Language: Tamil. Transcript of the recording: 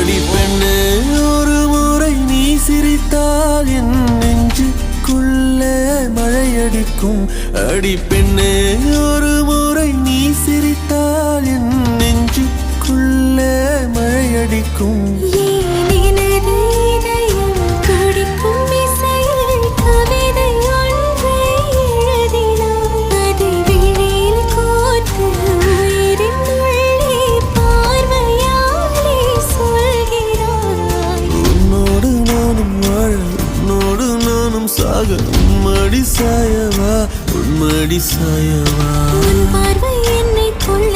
அடி பெண்ணே ஒரு முறை நீ சிரித்தால் என் நெஞ்சுக்குள்ளே மழையடிக்கும் அடி பெண்ணே ஒரு முறை நீ சிரித்தால் என் நெஞ்சுக்குள்ளே மழையடிக்கும் உம்மடி சாயவா உன்மடி சாயவா உன் பார்வை என்னை கொள்ள